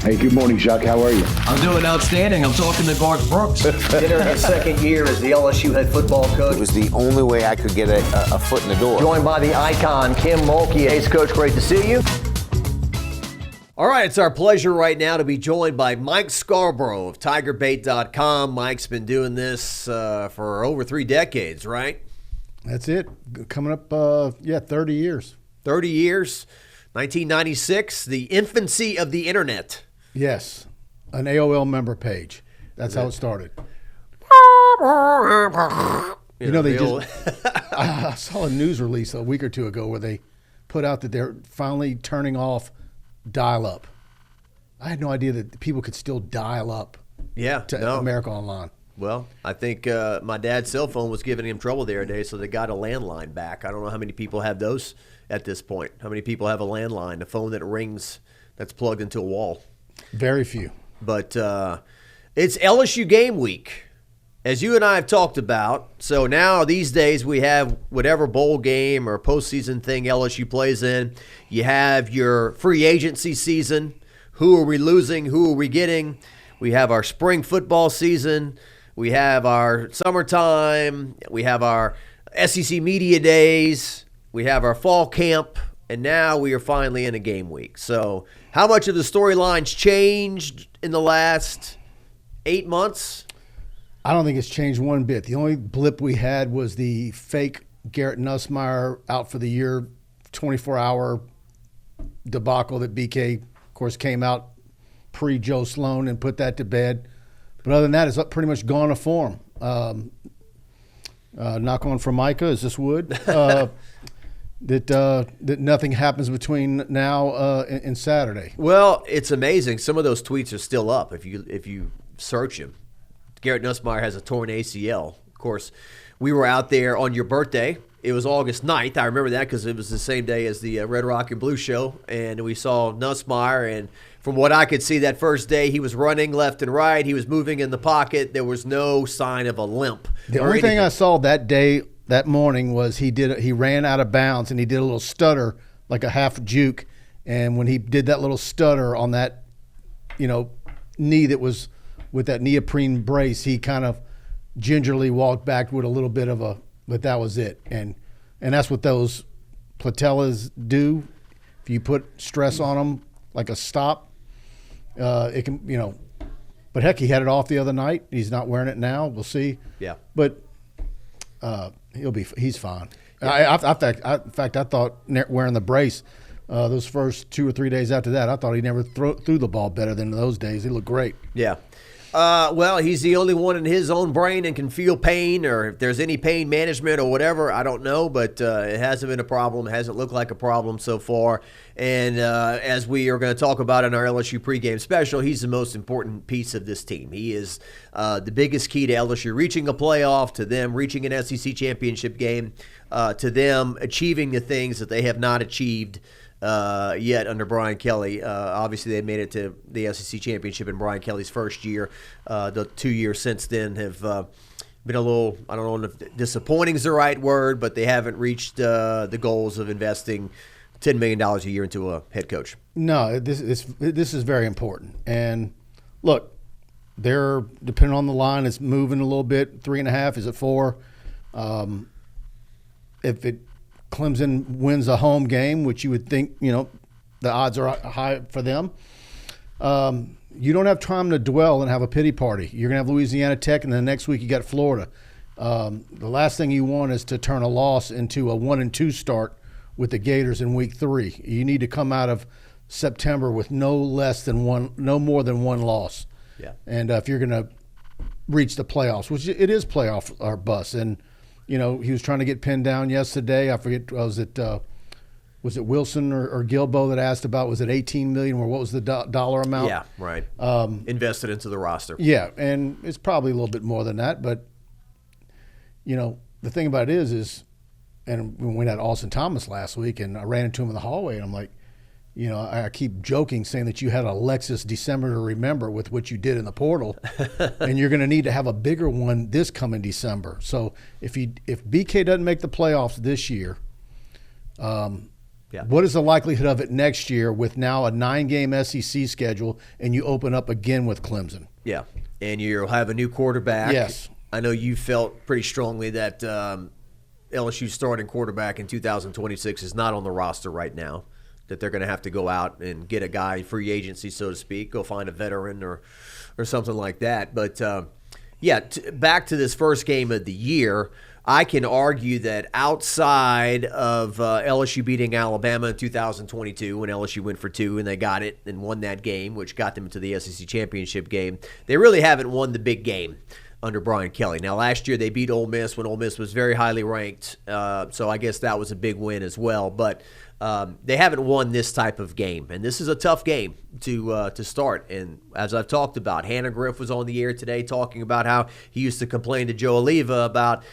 Hey, good morning, Jacques. How are you? I'm doing outstanding. I'm talking to Garth Brooks. Entering his second year as the LSU head football coach. It was the only way I could get a foot in the door. Joined by the icon, Kim Mulkey. Hey, Coach, great to see you. All right, it's our pleasure right now to be joined by Mike Scarborough of TigerBait.com. Mike's been doing this for over 3 decades, right? That's it. Coming up, 30 years. 30 years. 1996, the infancy of the internet. Yes, an AOL member page. That's how it started. I saw a news release a week or two ago where they put out that they're finally turning off dial-up. I had no idea that people could still dial up to America Online. Well, I think my dad's cell phone was giving him trouble the other day, so they got a landline back. I don't know how many people have those at this point. How many people have a landline, a phone that rings that's plugged into a wall? Very few. But it's LSU game week, as you and I have talked about. So now these days we have whatever bowl game or postseason thing LSU plays in. You have your free agency season. Who are we losing? Who are we getting? We have our spring football season. We have our summertime. We have our SEC media days. We have our fall camp. And now we are finally in a game week. So how much of the storyline's changed in the last 8 months? I don't think it's changed one bit. The only blip we had was the fake Garrett Nussmeier out for the year 24-hour debacle that BK, of course, came out pre-Joe Sloan and put that to bed. But other than that, it's pretty much gone to form. Knock on Formica, is this wood? That nothing happens between now and Saturday. Well, it's amazing. Some of those tweets are still up if you search him. Garrett Nussmeier has a torn ACL. Of course, we were out there on your birthday. It was August 9th. I remember that because it was the same day as the Red Rock and Blue show, and we saw Nussmeier. And from what I could see that first day, he was running left and right. He was moving in the pocket. There was no sign of a limp. The only thing I saw that morning was he ran out of bounds and he did a little stutter, like a half juke. And when he did that little stutter on that, knee that was with that neoprene brace, he kind of gingerly walked back with a little bit of but that was it. And that's what those patellas do. If you put stress on them, like a stop, it can, but heck, he had it off the other night. He's not wearing it now. We'll see. Yeah. But he's fine. Yeah. In fact, I thought wearing the brace those first 2 or 3 days after that, I thought he never threw the ball better than those days. He looked great. Yeah. Well, he's the only one in his own brain and can feel pain, or if there's any pain management or whatever, I don't know, but it hasn't been a problem. It hasn't looked like a problem so far. And as we are going to talk about in our LSU pregame special, he's the most important piece of this team. He is the biggest key to LSU reaching a playoff, to them reaching an SEC championship game, to them achieving the things that they have not achieved yet under Brian Kelly. Obviously, they made it to the SEC championship in Brian Kelly's first year. The 2 years since then have been a little, I don't know if disappointing is the right word, but they haven't reached the goals of investing $10 million a year into a head coach. No, this is very important. And look, they're, depending on the line, it's moving a little bit. 3.5, is it 4? If Clemson wins a home game, which you would think, the odds are high for them, you don't have time to dwell and have a pity party. You're going to have Louisiana Tech, and then the next week you got Florida. The last thing you want is to turn a loss into a 1-2 start with the Gators in week 3. You need to come out of September with no more than one loss. Yeah. And if you're going to reach the playoffs, which it is playoff or bust, and he was trying to get pinned down yesterday. I forget, was it Wilson or Gilbo that asked about, was it $18 million, or what was the dollar amount? Yeah, right. Invested into the roster. Yeah, and it's probably a little bit more than that. But, the thing about it is, and we had Austin Thomas last week, and I ran into him in the hallway, and I'm like, I keep joking, saying that you had a Lexus December to remember with what you did in the portal, and you're going to need to have a bigger one this coming December. So if BK doesn't make the playoffs this year, Yeah. What is the likelihood of it next year with now a 9-game SEC schedule and you open up again with Clemson? Yeah, and you'll have a new quarterback. Yes. I know you felt pretty strongly that LSU's starting quarterback in 2026 is not on the roster right now, that they're going to have to go out and get a guy, free agency, so to speak, go find a veteran or something like that. But, back to this first game of the year, I can argue that outside of LSU beating Alabama in 2022 when LSU went for 2 and they got it and won that game, which got them to the SEC championship game, they really haven't won the big game under Brian Kelly. Now, last year they beat Ole Miss when Ole Miss was very highly ranked, so I guess that was a big win as well. But they haven't won this type of game, and this is a tough game to start. And as I've talked about, Hannah Griff was on the air today talking about how he used to complain to Joe Oliva about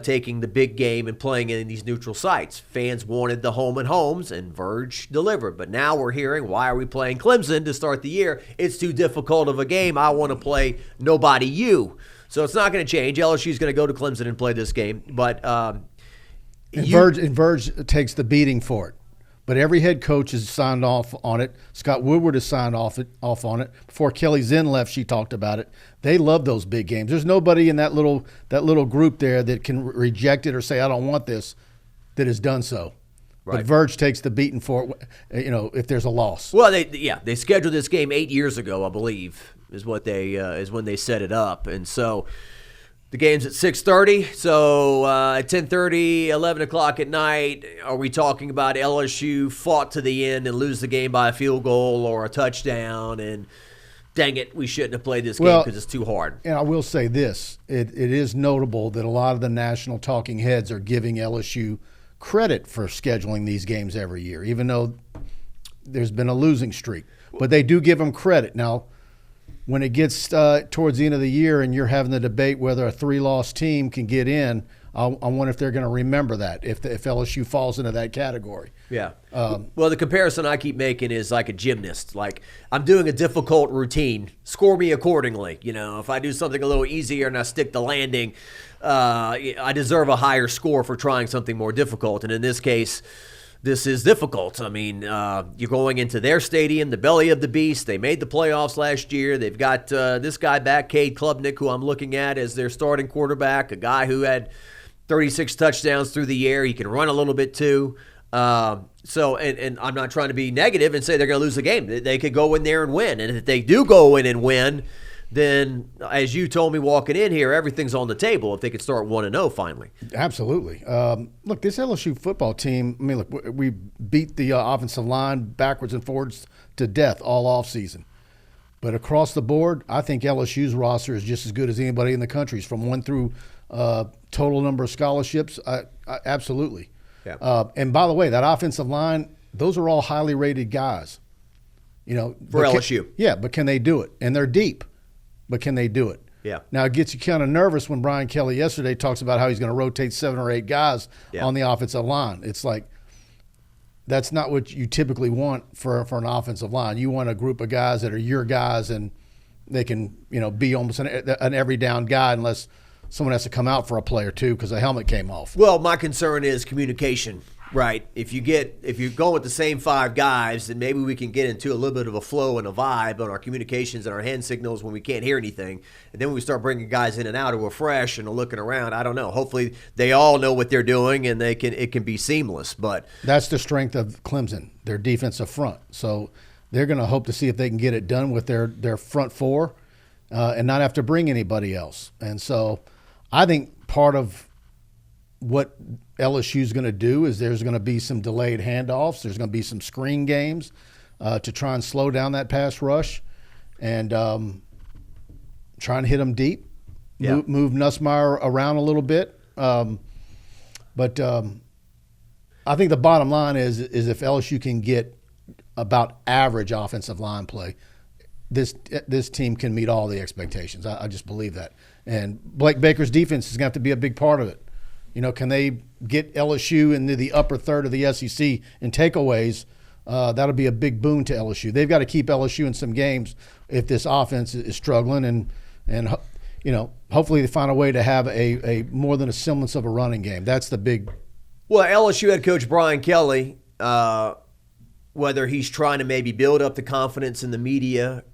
taking the big game and playing in these neutral sites. Fans wanted the home and homes, and Verge delivered. But now we're hearing, why are we playing Clemson to start the year? It's too difficult of a game. I want to play nobody you. So it's not going to change. LSU's going to go to Clemson and play this game. But Verge takes the beating for it. But every head coach has signed off on it. Scott Woodward has signed off on it. Before Kelly Zinn left, she talked about it. They love those big games. There's nobody in that little group there that can reject it or say, I don't want this, that has done so. Right. But Verge takes the beating for it, if there's a loss. Well, they scheduled this game 8 years ago, I believe, is what is when they set it up. And so the game's at 6:30, so at 10:30, 11 o'clock at night, are we talking about LSU fought to the end and lose the game by a field goal or a touchdown, and dang it, we shouldn't have played this game because it's too hard? And I will say this, it is notable that a lot of the national talking heads are giving LSU credit for scheduling these games every year, even though there's been a losing streak. But they do give them credit. Now, when it gets towards the end of the year and you're having the debate whether a 3-loss team can get in, I wonder if they're going to remember that, if LSU falls into that category. Yeah. Well, the comparison I keep making is like a gymnast. Like, I'm doing a difficult routine. Score me accordingly. If I do something a little easier and I stick the landing, I deserve a higher score for trying something more difficult. And in this case, this is difficult. I mean, you're going into their stadium, the belly of the beast. They made the playoffs last year. They've got this guy back, Cade Klubnik, who I'm looking at as their starting quarterback, a guy who had 36 touchdowns through the air. He can run a little bit too. And I'm not trying to be negative and say they're going to lose the game. They could go in there and win. And if they do go in and win, then, as you told me walking in here, everything's on the table if they could start 1-0 finally. Absolutely. Look, this LSU football team, we beat the offensive line backwards and forwards to death all offseason. But across the board, I think LSU's roster is just as good as anybody in the country. From 1 through total number of scholarships, absolutely. Yeah. And by the way, that offensive line, those are all highly rated guys. For LSU. But can they do it? And they're deep. But can they do it? Yeah. Now, it gets you kind of nervous when Brian Kelly yesterday talks about how he's going to rotate 7 or 8 guys on the offensive line. It's like, that's not what you typically want for an offensive line. You want a group of guys that are your guys, and they can, be almost an every down guy unless someone has to come out for a play or two because a helmet came off. Well, my concern is communication. Right. If you're going with the same 5 guys, then maybe we can get into a little bit of a flow and a vibe on our communications and our hand signals when we can't hear anything. And then when we start bringing guys in and out who are fresh and are looking around, I don't know. Hopefully they all know what they're doing and it can be seamless. But that's the strength of Clemson, their defensive front. So they're going to hope to see if they can get it done with their front 4 and not have to bring anybody else. And so I think part of what LSU is going to do is there's going to be some delayed handoffs. There's going to be some screen games to try and slow down that pass rush and try and hit them deep, move Nussmeier around a little bit. But I think the bottom line is if LSU can get about average offensive line play, this team can meet all the expectations. I just believe that. And Blake Baker's defense is going to have to be a big part of it. Can they get LSU into the upper third of the SEC in takeaways? That'll be a big boon to LSU. They've got to keep LSU in some games if this offense is struggling, and hopefully they find a way to have a more than a semblance of a running game. That's the big. Well, LSU head coach Brian Kelly whether he's trying to maybe build up the confidence in the media,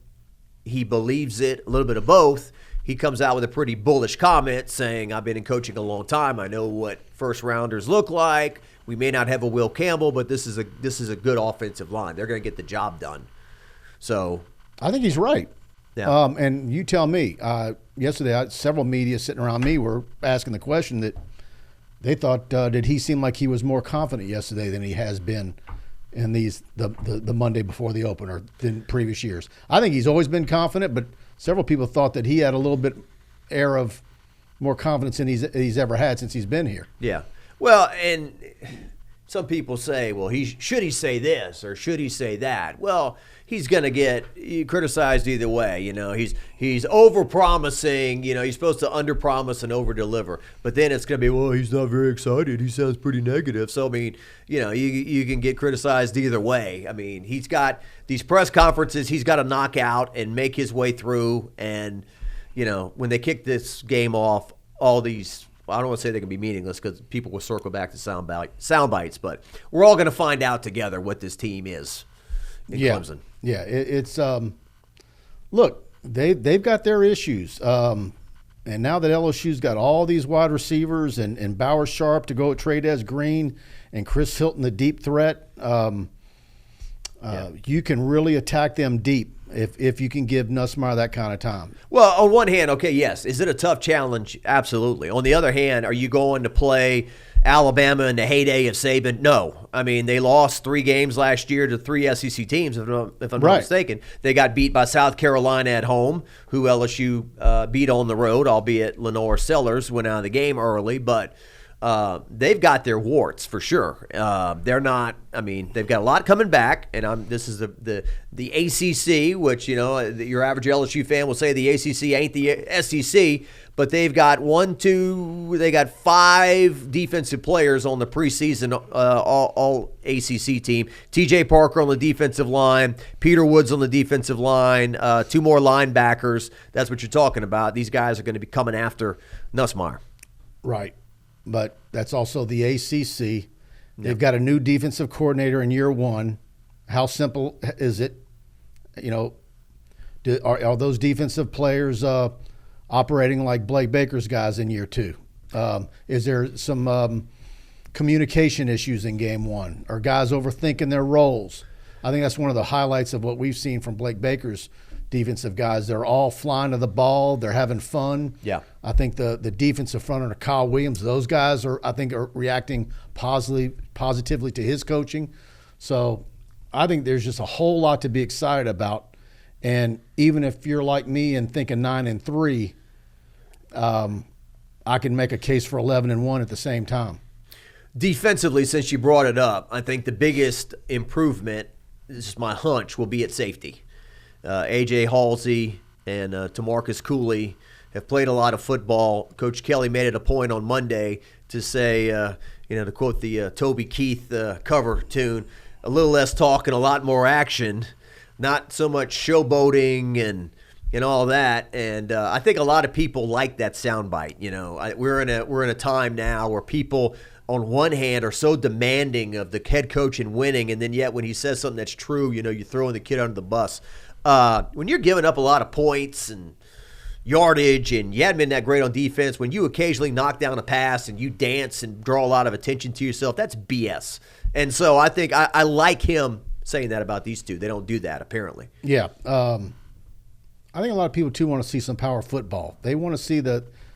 he believes it, a little bit of both. He comes out with a pretty bullish comment saying, I've been in coaching a long time. I know what first-rounders look like. We may not have a Will Campbell, but this is a good offensive line. They're going to get the job done. So I think he's right. Yeah. And you tell me. Yesterday, several media sitting around me were asking the question that they thought, did he seem like he was more confident yesterday than he has been in the Monday before the opener than previous years? I think he's always been confident, but several people thought that he had a little bit air of more confidence than he's ever had since he's been here. Yeah. Well, and some people say, well, should he say this or should he say that? Well, he's going to get criticized either way. He's over-promising. He's supposed to under-promise and over-deliver. But then it's going to be, well, he's not very excited. He sounds pretty negative. So, I mean, you can get criticized either way. I mean, he's got these press conferences he's got to knock out and make his way through. And, when they kick this game off, all these – I don't want to say they can be meaningless because people will circle back to sound bites, but we're all going to find out together what this team is in Clemson. Yeah, it's look, they've got their issues, and now that LSU's got all these wide receivers and Bauer Sharp to go at Trey Green and Chris Hilton, the deep threat, you can really attack them deep. If you can give Nussmeier that kind of time. Well, on one hand, okay, yes. Is it a tough challenge? Absolutely. On the other hand, are you going to play Alabama in the heyday of Saban? No. I mean, they lost 3 games last year to 3 SEC teams, if I'm not mistaken. They got beat by South Carolina at home, who LSU beat on the road, albeit Lenore Sellers went out of the game early, but they've got their warts for sure. They're not. I mean, they've got a lot coming back, and this is the ACC, which your average LSU fan will say the ACC ain't the SEC, but they've got 5 defensive players on the preseason all ACC team. T.J. Parker on the defensive line, Peter Woods on the defensive line, 2 more linebackers. That's what you're talking about. These guys are going to be coming after Nussmeier. Right. But that's also the ACC. They've got a new defensive coordinator in year 1. How simple is it? Are those defensive players operating like Blake Baker's guys in year 2? Is there some communication issues in game 1? Are guys overthinking their roles? I think that's one of the highlights of what we've seen from Blake Baker's defensive guys. They're all flying to the ball. They're having fun. Yeah. I think the defensive front under Kyle Williams, those guys are reacting positively to his coaching. So I think there's just a whole lot to be excited about. And even if you're like me and thinking 9-3, I can make a case for 11-1 at the same time. Defensively, since you brought it up, I think the biggest improvement, this is my hunch, will be at safety. A.J. Halsey and Tamarcus Cooley have played a lot of football. Coach Kelly made it a point on Monday to say, to quote the Toby Keith cover tune, a little less talk and a lot more action, not so much showboating and all that. And I think a lot of people like that soundbite. We're in a time now where people, on one hand, are so demanding of the head coach and winning, and then yet when he says something that's true, you're throwing the kid under the bus. When you're giving up a lot of points and yardage and you haven't been that great on defense, when you occasionally knock down a pass and you dance and draw a lot of attention to yourself, that's BS. And so I think I like him saying that about these two. They don't do that, apparently. Yeah. I think a lot of people, too, want to see some power football. They want to see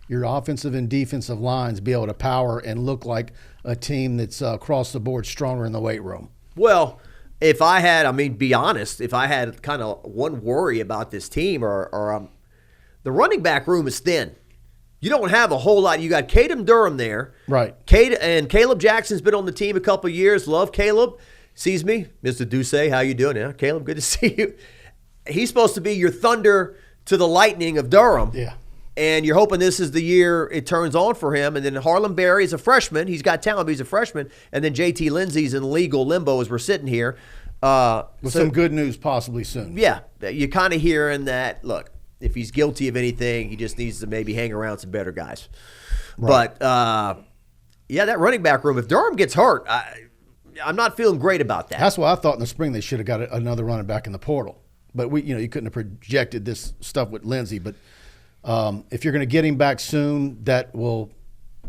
your offensive and defensive lines be able to power and look like a team that's across the board stronger in the weight room. Well, if I had, be honest, if I had kind of one worry about this team or the running back room is thin. You don't have a whole lot. You got Caden Durham there. Right. And Caleb Jackson's been on the team a couple of years. Love Caleb. Sees me. Mr. Duce, how you doing? Yeah, Caleb, good to see you. He's supposed to be your thunder to the lightning of Durham. Yeah. And you're hoping this is the year it turns on for him. And then Harlem Berry is a freshman. He's got talent, but he's a freshman. And then JT Lindsey's in legal limbo as we're sitting here. With some good news possibly soon. Yeah. You're kind of hearing that, look, if he's guilty of anything, he just needs to maybe hang around some better guys. Right. But, that running back room, if Durham gets hurt, I'm not feeling great about that. That's why I thought in the spring they should have got another running back in the portal. But you couldn't have projected this stuff with Lindsey. But if you're going to get him back soon, that will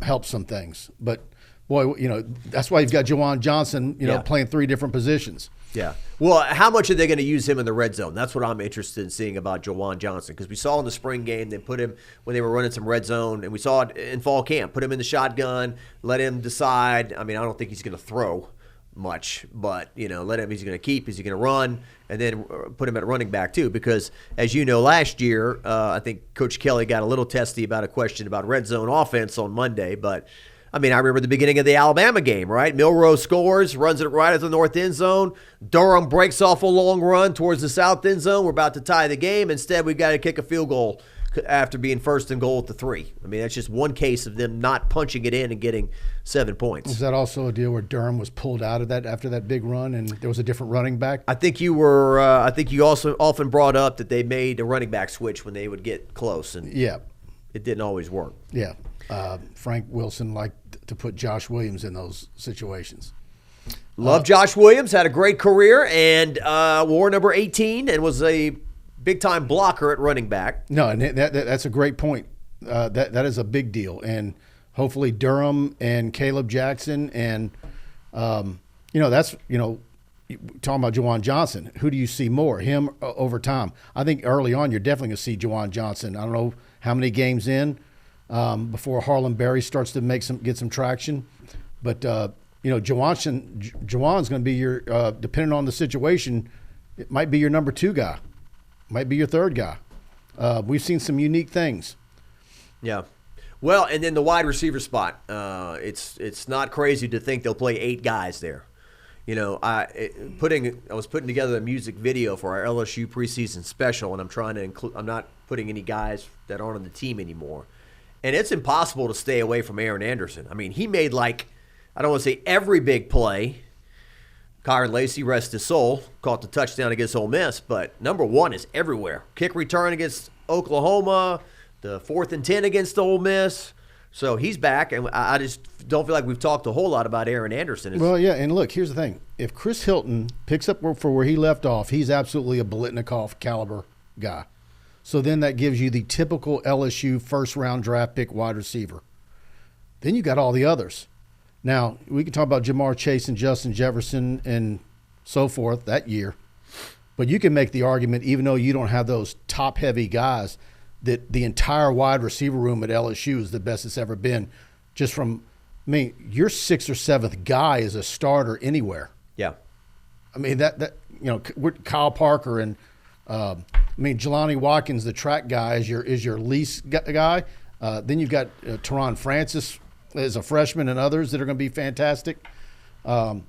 help some things. But boy, that's why you've got Juwan Johnson, playing 3 different positions. Yeah. Well, how much are they going to use him in the red zone? That's what I'm interested in seeing about Juwan Johnson, because we saw in the spring game they put him when they were running some red zone, and we saw it in fall camp. Put him in the shotgun, let him decide. I mean, I don't think he's going to throw much, but let him. He's going to keep. Is he going to run? And then put him at running back too, because as you know, last year I think Coach Kelly got a little testy about a question about red zone offense on Monday, but. I mean, I remember the beginning of the Alabama game, right? Milroe scores, runs it right at the north end zone. Durham breaks off a long run towards the south end zone. We're about to tie the game. Instead, we got to kick a field goal after being first and goal at the 3. I mean, that's just one case of them not punching it in and getting 7 points. Was that also a deal where Durham was pulled out of that after that big run and there was a different running back? I think you were. I think you also often brought up that they made a running back switch when they would get close, and it didn't always work. Yeah. Frank Wilson liked to put Josh Williams in those situations. Love Josh Williams, had a great career, and wore number 18 and was a big-time blocker at running back. No, and that's a great point. That is a big deal. And hopefully Durham and Caleb Jackson and, that's, talking about Juwan Johnson, who do you see more, him over Tom? I think early on you're definitely going to see Juwan Johnson. I don't know how many games in. Before Harlan Berry starts to get some traction, but Juwan's going to be your depending on the situation, it might be your number 2 guy, might be your 3rd guy. We've seen some unique things. Yeah, well, and then the wide receiver spot, it's not crazy to think they'll play 8 guys there. I was putting together a music video for our LSU preseason special, and I'm trying to include. I'm not putting any guys that aren't on the team anymore. And it's impossible to stay away from Aaron Anderson. I mean, he made I don't want to say every big play. Kyron Lacey, rest his soul, caught the touchdown against Ole Miss, but number 1 is everywhere. Kick return against Oklahoma, the 4th and 10 against Ole Miss. So he's back, and I just don't feel like we've talked a whole lot about Aaron Anderson. Well, yeah, and look, here's the thing. If Chris Hilton picks up for where he left off, he's absolutely a Biletnikoff caliber guy. So then that gives you the typical LSU first-round draft pick wide receiver. Then you got all the others. Now, we can talk about Jamar Chase and Justin Jefferson and so forth that year. But you can make the argument, even though you don't have those top-heavy guys, that the entire wide receiver room at LSU is the best it's ever been. Just from, your 6th or 7th guy is a starter anywhere. Yeah. Kyle Parker and Jelani Watkins, the track guy, is your least guy. Then you've got Teron Francis as a freshman and others that are going to be fantastic. Barry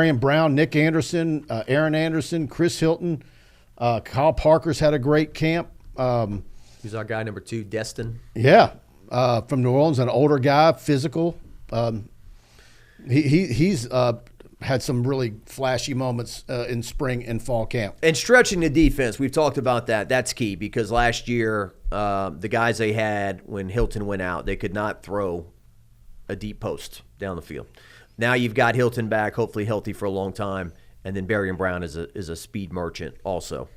and Brown, Nick Anderson, Aaron Anderson, Chris Hilton, Kyle Parker's had a great camp. He's our guy number 2, Destin. Yeah, from New Orleans, an older guy, physical. He's had some really flashy moments in spring and fall camp. And stretching the defense, we've talked about that. That's key, because last year the guys they had when Hilton went out, they could not throw a deep post down the field. Now you've got Hilton back, hopefully healthy for a long time, and then Barry and Brown is a speed merchant also.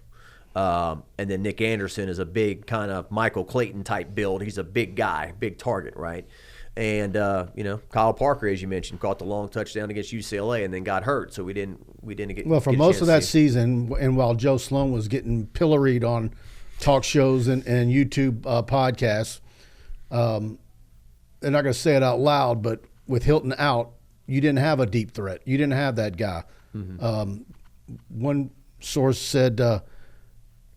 And then Nick Anderson is a big kind of Michael Clayton type build. He's a big guy, big target, right? And Kyle Parker, as you mentioned, caught the long touchdown against UCLA and then got hurt, so we didn't get. Well, for most of that season, and while Joe Sloan was getting pilloried on talk shows and YouTube podcasts, they're not going to say it out loud, but with Hilton out, you didn't have a deep threat. You didn't have that guy. Mm-hmm. One source said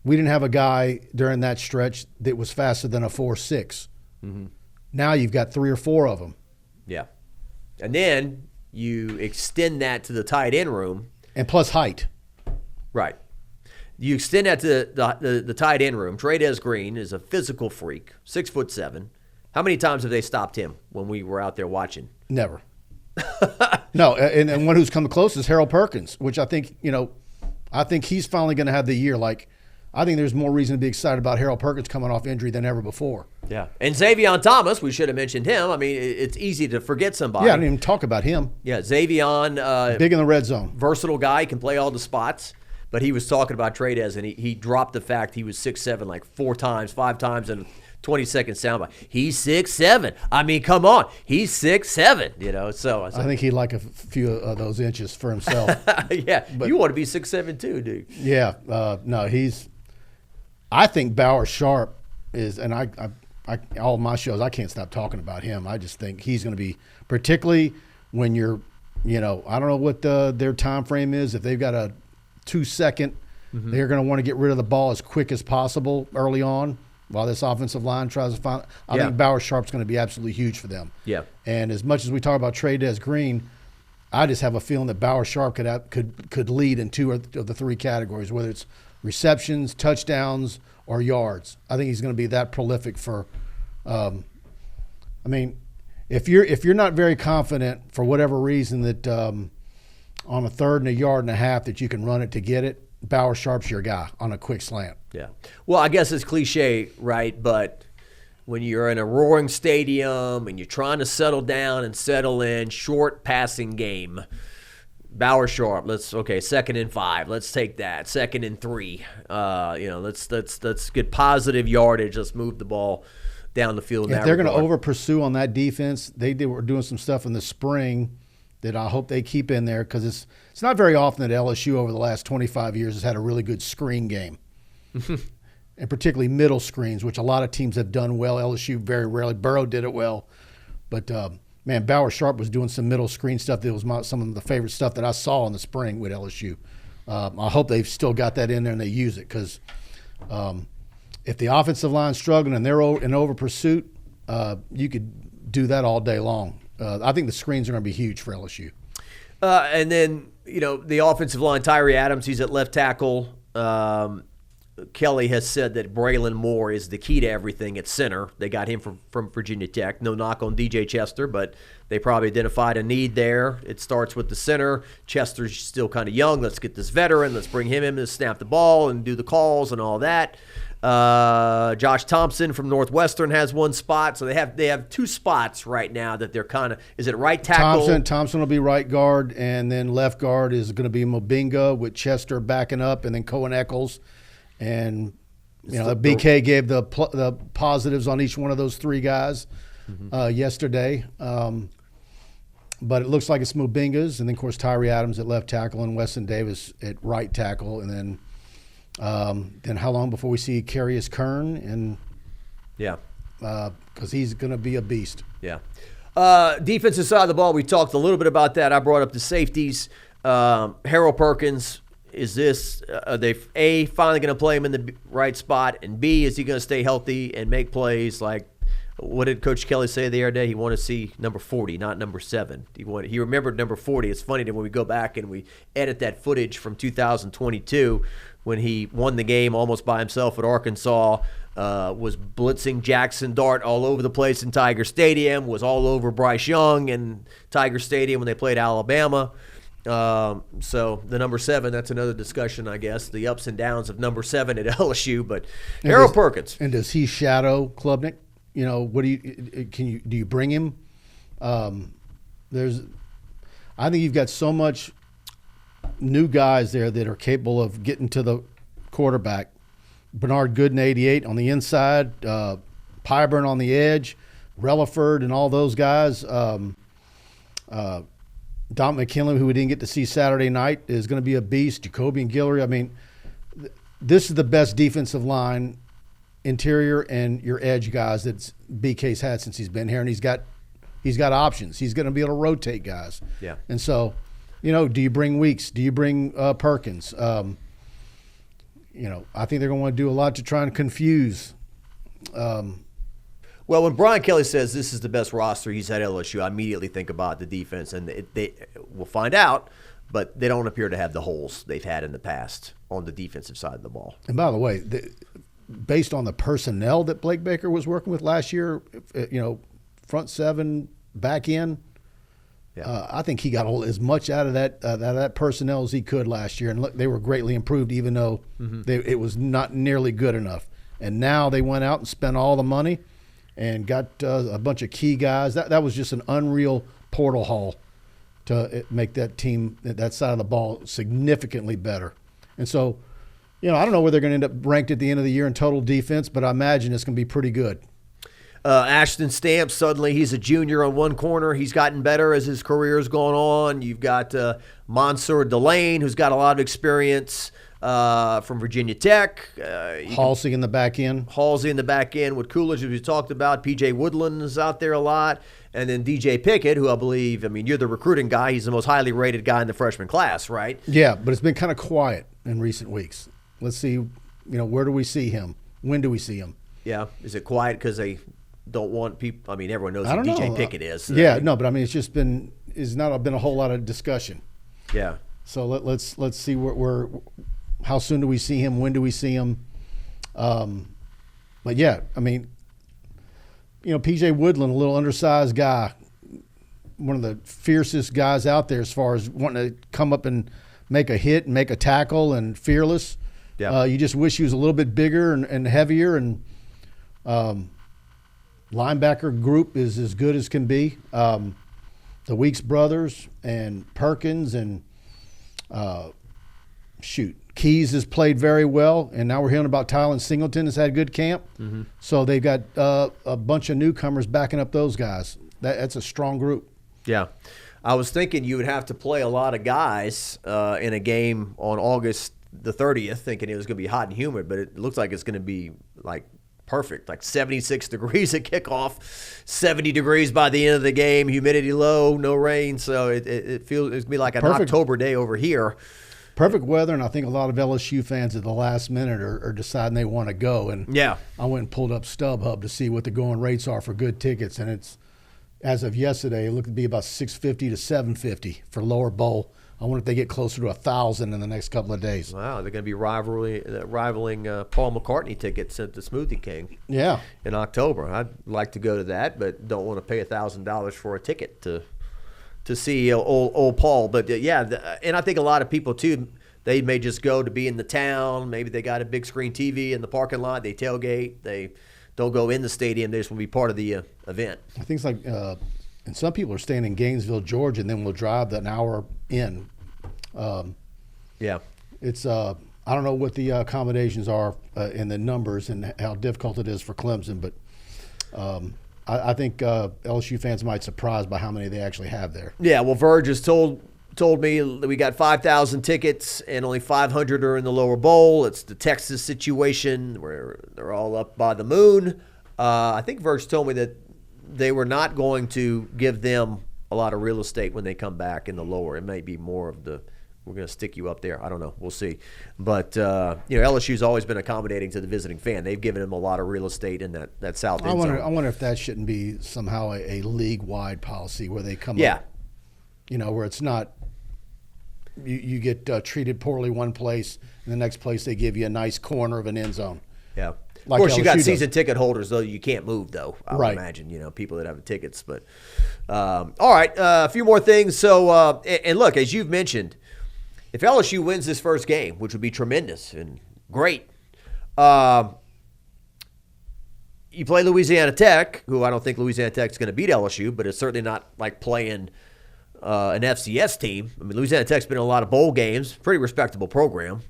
we didn't have a guy during that stretch that was faster than a 4.6. Mm-hmm. Now you've got 3 or 4 of them. Yeah. And then you extend that to the tight end room. And plus height. Right. You extend that to the tight end room. Trey'Dez Green is a physical freak, 6'7". How many times have they stopped him when we were out there watching? Never. No, and one who's come the closest is Harold Perkins, which I think he's finally going to have the year. Like, I think there's more reason to be excited about Harold Perkins coming off injury than ever before. Yeah. And Xavion Thomas, we should have mentioned him. I mean, it's easy to forget somebody. Yeah, I didn't even talk about him. Yeah, Xavion. Big in the red zone. Versatile guy, can play all the spots. But he was talking about Trades, and he dropped the fact he was 6'7" like 5 times in 20-second soundbite. He's 6'7". I mean, come on. He's 6'7", you know. So I think he'd like a few of those inches for himself. Yeah, but you want to be 6'7" too, dude. Yeah. No, I think Bauer Sharp is, and I all my shows, I can't stop talking about him. I just think he's going to be, particularly when you're, I don't know what their time frame is. If they've got a 2-second, they're going to want to get rid of the ball as quick as possible early on while this offensive line tries to find. I think Bauer Sharp's going to be absolutely huge for them. Yeah. And as much as we talk about Trades Green, I just have a feeling that Bauer Sharp could lead in 2 of the 3 categories, whether it's receptions, touchdowns, or yards. I think he's going to be that prolific for. I mean, if you're not very confident for whatever reason that on a 3rd and a yard and a half that you can run it to get it, Bauer Sharp's your guy on a quick slant. Yeah. Well, I guess it's cliche, right? But when you're in a roaring stadium and you're trying to settle down and settle in, short passing game, Bauer Sharp, 2nd and 5. Let's take that. 2nd and 3. Let's get positive yardage. Let's move the ball down the field. If they're going to over pursue on that defense, were doing some stuff in the spring that I hope they keep in there, because it's not very often that LSU over the last 25 years has had a really good screen game. And particularly middle screens, which a lot of teams have done well. LSU very rarely. Burrow did it well. But, man, Bauer Sharp was doing some middle screen stuff that was some of the favorite stuff that I saw in the spring with LSU. I hope they've still got that in there and they use it, because if the offensive line's struggling and they're in over pursuit, you could do that all day long. I think the screens are going to be huge for LSU. And then, the offensive line, Tyree Adams, he's at left tackle. Kelly has said that Braylon Moore is the key to everything at center. They got him from Virginia Tech. No knock on DJ Chester, but they probably identified a need there. It starts with the center. Chester's still kind of young. Let's get this veteran. Let's bring him in to snap the ball and do the calls and all that. Josh Thompson from Northwestern has 1 spot, so they have 2 spots right now that they're kind of. Is it right tackle? Thompson will be right guard, and then left guard is going to be Mobinga with Chester backing up, and then Cohen Eccles, and BK gave the positives on each one of those 3 guys yesterday. But it looks like it's Mobinga's, and then of course Tyree Adams at left tackle and Weston Davis at right tackle, and then how long before we see Carius Kern? And because he's going to be a beast. Yeah. Defensive side of the ball, we talked a little bit about that. I brought up the safeties. Harold Perkins, are they finally going to play him in the right spot? And B, is he going to stay healthy and make plays? Like, what did Coach Kelly say the other day? He wanted to see number 40, not number 7. He remembered number 40. It's funny that when we go back and we edit that footage from 2022, when he won the game almost by himself at Arkansas, was blitzing Jackson Dart all over the place in Tiger Stadium, was all over Bryce Young in Tiger Stadium when they played Alabama. So the number 7, that's another discussion, I guess, the ups and downs of number 7 at LSU. But Harold Perkins. And does he shadow Klubnik? What do you bring him? I think you've got so much new guys there that are capable of getting to the quarterback. Bernard Gooden, 88 on the inside, Pyburn on the edge, Relaford and all those guys. Don McKinley, who we didn't get to see Saturday night, is going to be a beast. Jacoby and Guillory. I mean, this is the best defensive line, interior and your edge guys that BK's had since he's been here, and he's got options. He's going to be able to rotate guys. Yeah. And so, do you bring Weeks? Do you bring Perkins? I think they're going to want to do a lot to try and confuse. Well, when Brian Kelly says this is the best roster he's had at LSU, I immediately think about the defense, and we'll find out, but they don't appear to have the holes they've had in the past on the defensive side of the ball. And by the way, based on the personnel that Blake Baker was working with last year, front 7, back in, I think he got as much out of that personnel as he could last year, and look, they were greatly improved, even though it was not nearly good enough. And now they went out and spent all the money and got a bunch of key guys. That was just an unreal portal haul to make that team, that side of the ball, significantly better. And so, I don't know where they're going to end up ranked at the end of the year in total defense, but I imagine it's going to be pretty good. Ashton Stamp, suddenly he's a junior on one corner. He's gotten better as his career's gone on. You've got Mansour Delane, who's got a lot of experience from Virginia Tech. Halsey in the back end. Halsey in the back end with Coolidge, as we talked about. P.J. Woodland is out there a lot. And then D.J. Pickett, who I believe, you're the recruiting guy. He's the most highly rated guy in the freshman class, right? Yeah, but it's been kind of quiet in recent weeks. Let's see, where do we see him? When do we see him? Yeah. Is it quiet because they don't want people? Everyone knows who DJ Pickett is. So it's just been not been a whole lot of discussion. Yeah. So let's see where how soon do we see him? When do we see him? But yeah, P.J. Woodland, a little undersized guy, one of the fiercest guys out there as far as wanting to come up and make a hit and make a tackle and fearless. Yeah. You just wish he was a little bit bigger and heavier, and linebacker group is as good as can be. The Weeks brothers and Perkins and Keys has played very well, and now we're hearing about Tylen Singleton has had a good camp. Mm-hmm. So they've got a bunch of newcomers backing up those guys. That's a strong group. Yeah. I was thinking you would have to play a lot of guys in a game on August the 30th, thinking it was going to be hot and humid, but it looks like it's going to be perfect, 76 degrees at kickoff, 70 degrees by the end of the game, humidity low, no rain, so it feels it's going to be like an perfect October day over here. Perfect weather, and I think a lot of LSU fans at the last minute are deciding they want to go. And yeah, I went and pulled up StubHub to see what the going rates are for good tickets, and it's, as of yesterday, it looked to be about $650 to $750 for lower bowl. I wonder if they get closer to 1,000 in the next couple of days. Wow, they're going to be rivaling Paul McCartney tickets at the Smoothie King. Yeah, in October. I'd like to go to that, but don't want to pay $1,000 for a ticket to see old Paul. But and I think a lot of people too, they may just go to be in the town. Maybe they got a big screen TV in the parking lot. They tailgate. They don't go in the stadium. They just want to be part of the event. I think it's like, and some people are staying in Gainesville, Georgia, and then will drive an hour in. Yeah. It's I don't know what the accommodations are in the numbers and how difficult it is for Clemson, but I think LSU fans might be surprised by how many they actually have there. Yeah, well, Verge has told me that we got 5,000 tickets and only 500 are in the lower bowl. It's the Texas situation where they're all up by the moon. I think Verge told me that they were not going to give them a lot of real estate when they come back in the lower. It may be more of the, we're going to stick you up there. I don't know. We'll see. But, LSU's always been accommodating to the visiting fan. They've given them a lot of real estate in that south end zone. I wonder if that shouldn't be somehow a league-wide policy where they come up, where it's not you get treated poorly one place, and the next place they give you a nice corner of an end zone. Yeah. Like of course, LSU you got does. season ticket holders, though. You can't move, though. I would Right. imagine, people that have tickets. But all right, a few more things. So, and look, as you've mentioned, if LSU wins this first game, which would be tremendous and great, you play Louisiana Tech, who I don't think Louisiana Tech is going to beat LSU, but it's certainly not like playing an FCS team. Louisiana Tech's been in a lot of bowl games, pretty respectable program.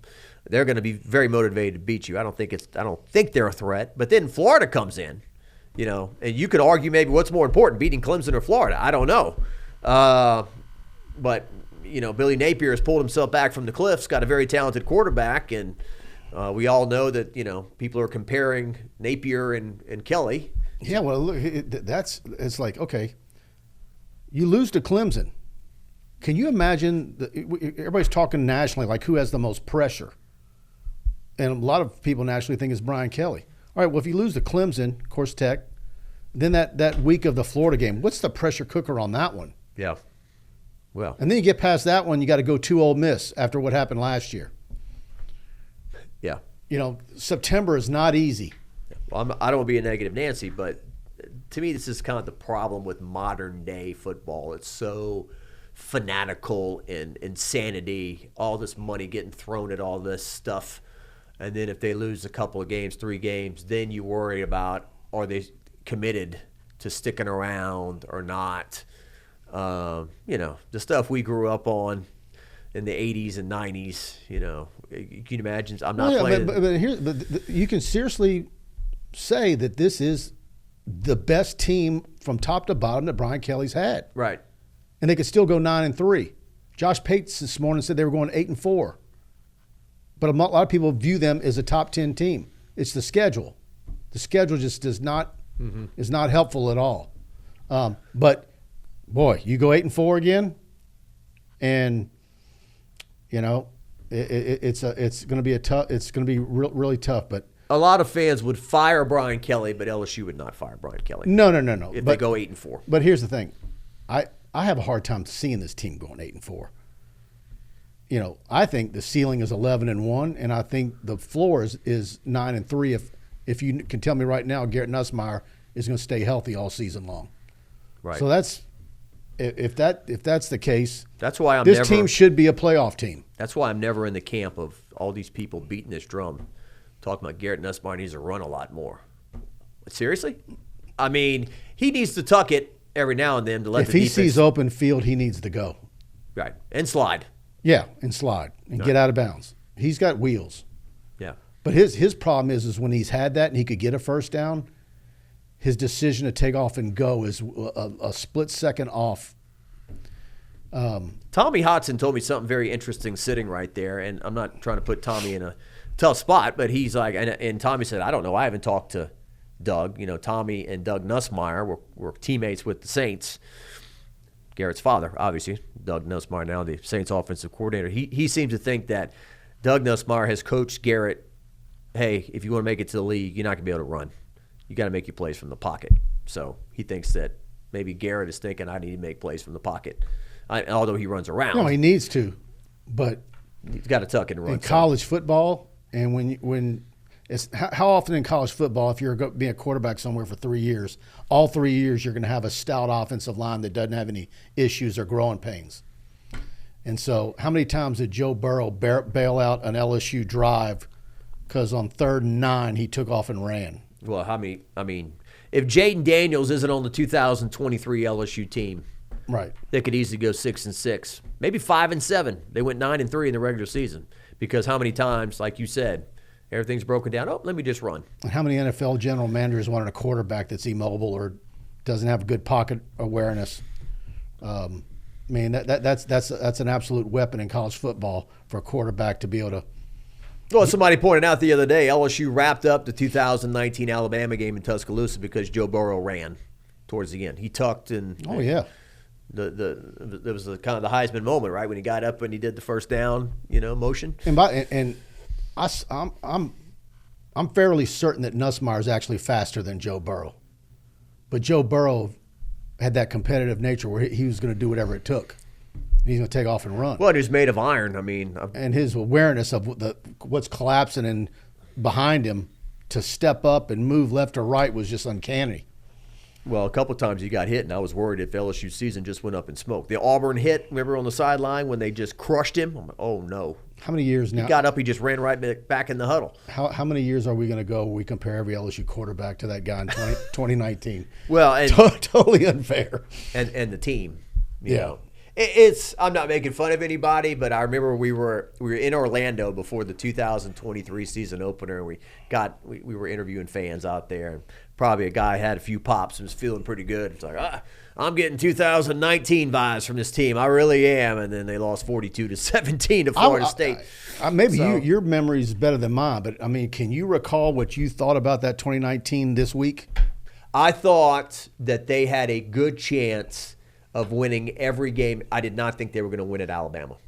They're going to be very motivated to beat you. I don't think they're a threat. But then Florida comes in, and you could argue maybe what's more important, beating Clemson or Florida. I don't know. But Billy Napier has pulled himself back from the cliffs, got a very talented quarterback, and we all know that people are comparing Napier and Kelly. Yeah, well, look, it's like, okay, you lose to Clemson. Can you imagine? Everybody's talking nationally, like who has the most pressure? And a lot of people nationally think it's Brian Kelly. All right, well, if you lose to Clemson, of course, Tech, then that week of the Florida game, what's the pressure cooker on that one? Yeah. Well. And then you get past that one, you got to go to Ole Miss after what happened last year. Yeah. September is not easy. Well, I don't want to be a negative Nancy, but to me, this is kind of the problem with modern day football. It's so fanatical and insanity, all this money getting thrown at all this stuff. And then if they lose a couple of games, 3 games, then you worry about, are they committed to sticking around or not? The stuff we grew up on in the 80s and 90s, you can imagine. I'm not playing. But you can seriously say that this is the best team from top to bottom that Brian Kelly's had. Right. And they could still go 9-3. Josh Pates this morning said they were going 8-4. But a lot of people view them as a top 10 team. It's the schedule. The schedule just is not helpful at all. But boy, you go 8-4 again, and it's going to be it's going to be really tough. But a lot of fans would fire Brian Kelly, but LSU would not fire Brian Kelly. No. If they go 8-4. But here's the thing, I have a hard time seeing this team going 8-4. I think the ceiling is 11-1, and I think the floor is 9-3. If you can tell me right now, Garrett Nussmeier is going to stay healthy all season long. Right. So that's if that's the case. That's why this team should be a playoff team. That's why I'm never in the camp of all these people beating this drum, talking about Garrett Nussmeier needs to run a lot more. But seriously, I mean, he needs to tuck it every now and then to let if the he defense. Sees open field, he needs to go. Right, and slide. Yeah, and slide and get out of bounds. He's got wheels. Yeah. But his problem is when he's had that and he could get a first down, his decision to take off and go is a split second off. Tommy Hodson told me something very interesting sitting right there, and I'm not trying to put Tommy in a tough spot, but he's like, and Tommy said, I don't know, I haven't talked to Doug. Tommy and Doug Nussmeier were teammates with the Saints. Garrett's father, obviously, Doug Nussmeier, now the Saints offensive coordinator. He seems to think that Doug Nussmeier has coached Garrett, hey, if you want to make it to the league, you're not going to be able to run. You got to make your plays from the pocket. So he thinks that maybe Garrett is thinking, I need to make plays from the pocket, although he runs around. No, he needs to, but he's got to tuck and run. In college football, and when it's how often in college football, if you're being a quarterback somewhere for 3 years, all 3 years you're going to have a stout offensive line that doesn't have any issues or growing pains. And so how many times did Joe Burrow bail out an LSU drive because on 3rd and 9 he took off and ran? Well, I mean, if Jaden Daniels isn't on the 2023 LSU team, right, they could easily go 6-6, maybe 5-7. They went 9-3 in the regular season because how many times, like you said, everything's broken down. Oh, let me just run. And how many NFL general managers wanted a quarterback that's immobile or doesn't have good pocket awareness? That's an absolute weapon in college football for a quarterback to be able to. Well, somebody pointed out the other day, LSU wrapped up the 2019 Alabama game in Tuscaloosa because Joe Burrow ran towards the end. He tucked and. Oh yeah. There was the kind of the Heisman moment, right, when he got up and he did the first down, motion. I'm fairly certain that Nussmeier is actually faster than Joe Burrow, but Joe Burrow had that competitive nature where he was going to do whatever it took. He's going to take off and run. Well, he's made of iron. And his awareness of what's collapsing and behind him to step up and move left or right was just uncanny. Well, a couple of times he got hit, and I was worried if LSU season just went up in smoke. The Auburn hit, remember on the sideline when they just crushed him? I'm like, oh, no. How many years now? He got up, he just ran right back in the huddle. How many years are we going to go where we compare every LSU quarterback to that guy in 2019? Well, and totally unfair. And the team, you know. I'm not making fun of anybody, but I remember we were in Orlando before the 2023 season opener, and we were interviewing fans out there. And probably a guy had a few pops and was feeling pretty good. It's like, I'm getting 2019 vibes from this team. I really am. And then they lost 42-17 to Florida State. Your memory is better than mine, but can you recall what you thought about that 2019 this week? I thought that they had a good chance of winning every game. I did not think they were going to win at Alabama.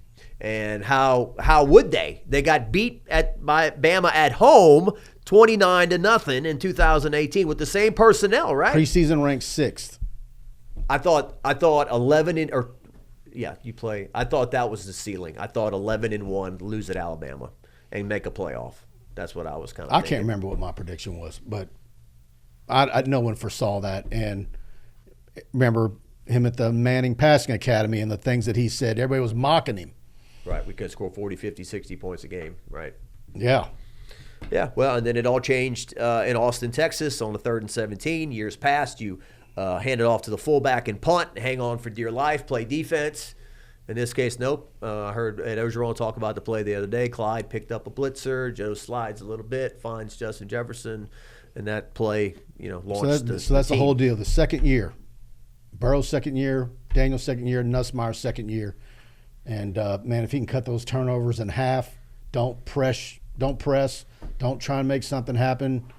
And how would they? They got beat by Bama at home 29-0 in 2018 with the same personnel, right? Preseason ranked 6th. I thought 11 you play. I thought that was the ceiling. I thought 11-1 lose at Alabama and make a playoff. That's what I was kind of thinking. I can't remember what my prediction was, but no one foresaw that. And remember him at the Manning Passing Academy and the things that he said. Everybody was mocking him. Right, we could score 40, 50, 60 points a game, right? Yeah. Yeah, well, and then it all changed in Austin, Texas on the 3rd and 17. Years past, you hand it off to the fullback and punt, hang on for dear life, play defense. In this case, nope. I heard Ed Ogeron talk about the play the other day. Clyde picked up a blitzer. Joe slides a little bit, finds Justin Jefferson, and that play, launched So that's the whole deal. The second year, Burrow's second year, Daniel's second year, Nussmeier's second year. And, man, if he can cut those turnovers in half, don't press, don't try and make something happen,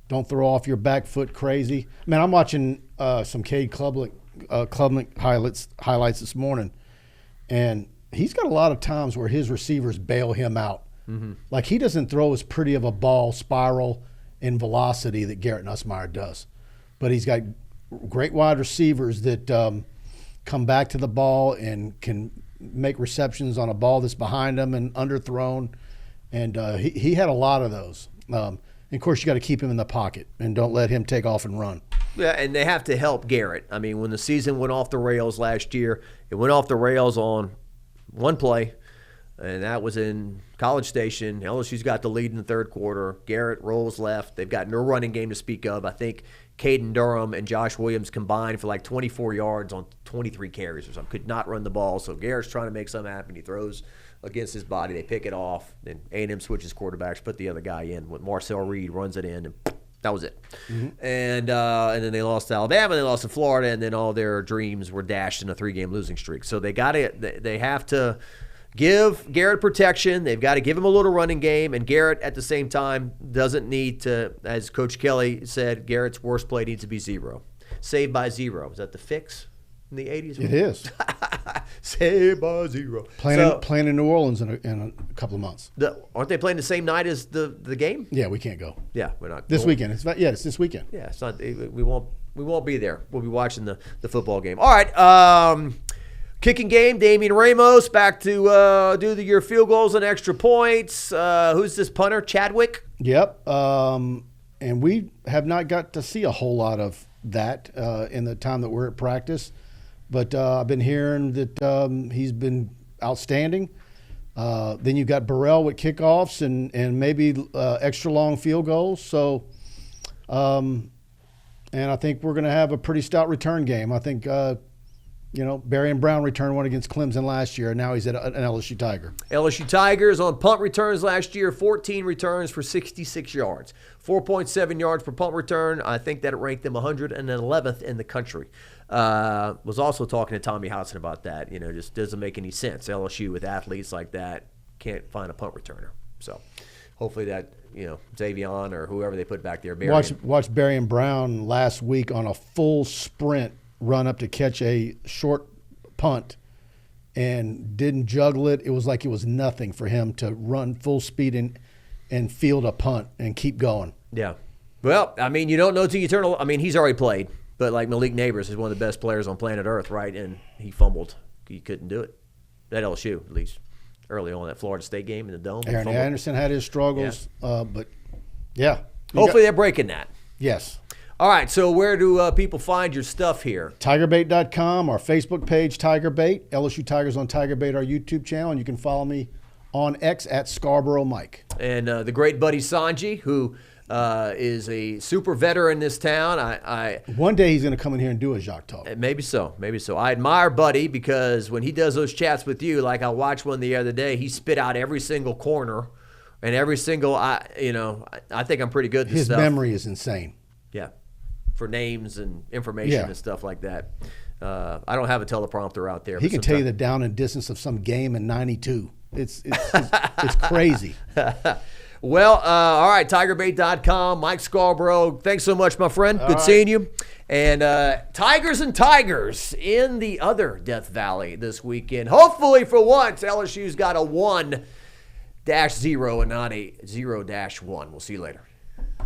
don't throw off your back foot crazy. Man, I'm watching some Cade Klubnik highlights this morning, and he's got a lot of times where his receivers bail him out. Mm-hmm. Like, he doesn't throw as pretty of a ball spiral in velocity that Garrett Nussmeier does. But he's got great wide receivers that come back to the ball and can make receptions on a ball that's behind him and underthrown. And he had a lot of those. And, of course, you got to keep him in the pocket and don't let him take off and run. Yeah, and they have to help Garrett. I mean, when the season went off the rails last year, it went off the rails on one play, and that was in College Station. LSU's got the lead in the third quarter. Garrett rolls left. They've got no running game to speak of. I think Caden Durham and Josh Williams combined for like 24 yards on 23 carries or something. Could not run the ball, so Garrett's trying to make something happen. He throws against his body. They pick it off. Then A&M switches quarterbacks, put the other guy in. With Marcel Reed runs it in, and that was it. Mm-hmm. And then they lost to Alabama, they lost to Florida, and then all their dreams were dashed in a 3-game losing streak. So they have to give Garrett protection. They've got to give him a little running game, and Garrett at the same time doesn't need to, as Coach Kelly said, Garrett's worst play needs to be 0. Saved by 0. Is that the fix in the 80s? It is. Saved by 0. Playing in New Orleans in a couple of months. Aren't they playing the same night as the game? Yeah, we can't go. Yeah, we're not. This weekend. It's this weekend. Yeah, it's not. We won't be there. We'll be watching the football game. All right. Kicking game, Damian Ramos back to do your field goals and extra points. Who's this punter? Chadwick? Yep. And we have not got to see a whole lot of that in the time that we're at practice. But I've been hearing that he's been outstanding. Then you've got Burrell with kickoffs and maybe extra long field goals. So, and I think we're going to have a pretty stout return game. I think Barry and Brown returned one against Clemson last year, and now he's at an LSU Tiger. LSU Tigers on punt returns last year, 14 returns for 66 yards, 4.7 yards per punt return. I think that ranked them 111th in the country. Was also talking to Tommy Hudson about that. Just doesn't make any sense. LSU with athletes like that can't find a punt returner. So hopefully that, Xavion or whoever they put back there. Watch Barry and Brown last week on a full sprint run up to catch a short punt and didn't juggle it. It was like it was nothing for him to run full speed and field a punt and keep going. Yeah. Well, I mean, you don't know till you turn. I mean, he's already played, but like Malik Neighbors is one of the best players on planet Earth, right? And he fumbled. He couldn't do it. At LSU, at least early on that Florida State game in the Dome. Aaron Anderson had his struggles, but yeah. Hopefully they're breaking that. Yes. All right, so where do people find your stuff here? TigerBait.com, our Facebook page, TigerBait, LSU Tigers on TigerBait, our YouTube channel, and you can follow me on X at Scarborough Mike. And the great buddy Sanji, who is a super veteran in this town. One day he's going to come in here and do a Jacques Talk. Maybe so. I admire Buddy because when he does those chats with you, like I watched one the other day, he spit out every single corner and every single, I think I'm pretty good at this His stuff. memory is insane. Yeah. For names and information and stuff like that. I don't have a teleprompter out there. He can tell you the down and distance of some game in 92. It's crazy. Well, all right, TigerBait.com, Mike Scarborough. Thanks so much, my friend. Good seeing you. And Tigers and Tigers in the other Death Valley this weekend. Hopefully, for once, LSU's got a 1-0 and not a 0-1. We'll see you later.